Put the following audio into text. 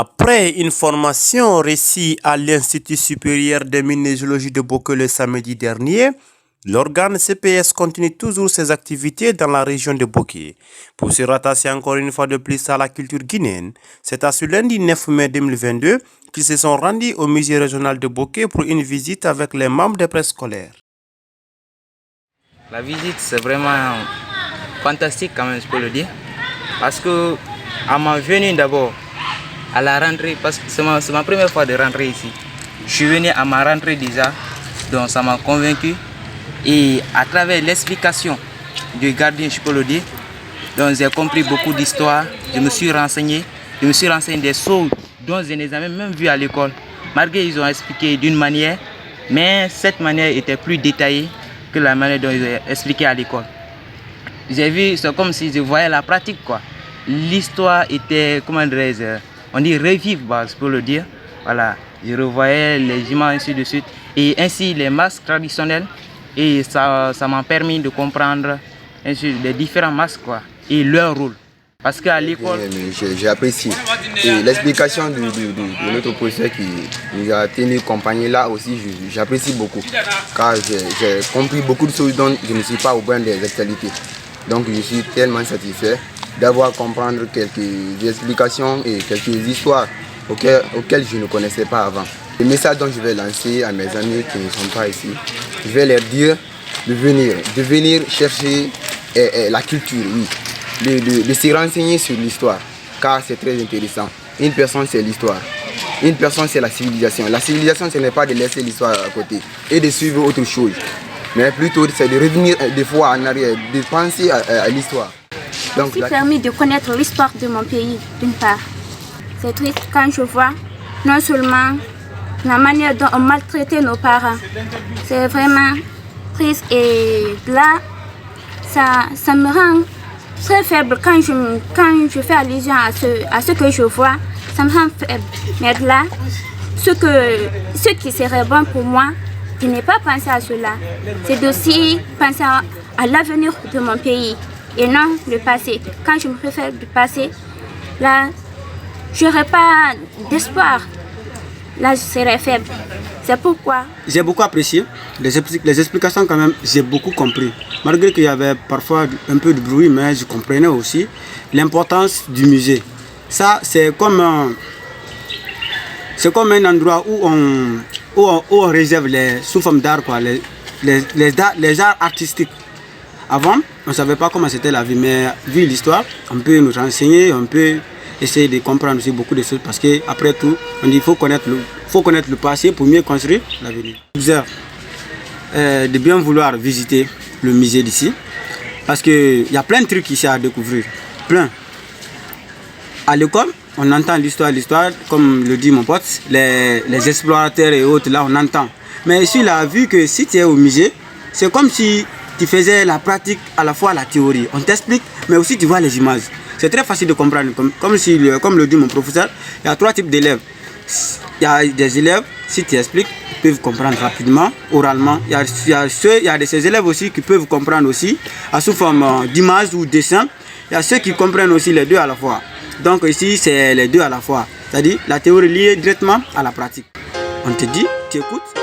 Après une formation réussie à l'Institut supérieur de minéralogie de Bokeh le samedi dernier, l'organe CPS continue toujours ses activités dans la région de Bokeh. Pour se rattacher encore une fois de plus à la culture guinéenne, c'est à ce lundi 9 mai 2022 qu'ils se sont rendus au musée régional de Bokeh pour une visite avec les membres des préscolaires. La visite, c'est vraiment fantastique quand même, je peux le dire. Parce que à ma venue d'abord, à la rentrée, parce que c'est ma première fois de rentrer ici. Je suis venu à ma rentrée déjà, donc ça m'a convaincu. Et à travers l'explication du gardien, je peux le dire, donc j'ai compris beaucoup d'histoires, je me suis renseigné des choses dont je n'ai jamais même vu à l'école. Malgré ils ont expliqué d'une manière, mais cette manière était plus détaillée que la manière dont ils ont expliqué à l'école. J'ai vu, c'est comme si je voyais la pratique quoi. L'histoire était, comment dirais-je, on dit revivre, je peux le dire. Voilà, je revoyais les images ainsi de suite. Et ainsi les masques traditionnels. Et ça m'a permis de comprendre ainsi, les différents masques quoi, et leur rôle. Parce qu'à l'école... J'ai apprécié. Et l'explication de notre professeur qui nous a tenu compagnie là aussi, j'apprécie beaucoup. Car j'ai compris beaucoup de choses dont je ne suis pas au point des actualités. Donc je suis tellement satisfait d'avoir compris quelques explications et quelques histoires auxquelles je ne connaissais pas avant. Le message dont je vais lancer à mes amis qui ne sont pas ici, je vais leur dire de venir chercher la culture, oui. De se renseigner sur l'histoire, car c'est très intéressant. Une personne, c'est l'histoire. Une personne, c'est la civilisation. La civilisation, ce n'est pas de laisser l'histoire à côté et de suivre autre chose. Mais plutôt, c'est de revenir des fois en arrière, de penser à l'histoire. Je me suis permis de connaître l'histoire de mon pays, d'une part. C'est triste quand je vois non seulement la manière dont on maltraitait nos parents. C'est vraiment triste et là, ça me rend très faible quand je fais allusion à ce que je vois. Ça me rend faible. Mais là, ce qui serait bon pour moi, je n'ai pas pensé à cela. C'est aussi penser à l'avenir de mon pays et non le passé. Quand je me réfère du passé, là, je n'aurai pas d'espoir. Là, je serai faible. C'est pourquoi. J'ai beaucoup apprécié les explications quand même, j'ai beaucoup compris. Malgré qu'il y avait parfois un peu de bruit, mais je comprenais aussi l'importance du musée. Ça, c'est comme un endroit où on réserve sous forme d'art, les arts artistiques. Avant, on ne savait pas comment c'était la vie, mais vu l'histoire, on peut nous renseigner, on peut essayer de comprendre aussi beaucoup de choses parce qu'après tout, on dit qu'il faut connaître le passé pour mieux construire l'avenir. De bien vouloir visiter le musée d'ici parce qu'il y a plein de trucs ici à découvrir, plein. À l'école, on entend l'histoire, comme le dit mon pote, les explorateurs et autres, là on entend. Mais ici, il a vu que si tu es au musée, c'est comme si tu faisais la pratique à la fois la théorie. On t'explique, mais aussi tu vois les images. C'est très facile de comprendre. Comme le dit mon professeur, il y a 3 types d'élèves. Il y a des élèves, si tu expliques, ils peuvent comprendre rapidement, oralement. Il y a de ces élèves aussi qui peuvent comprendre aussi, sous forme d'image ou dessin. Il y a ceux qui comprennent aussi les deux à la fois. Donc ici, c'est les deux à la fois. C'est-à-dire la théorie liée directement à la pratique. On te dit, tu écoutes.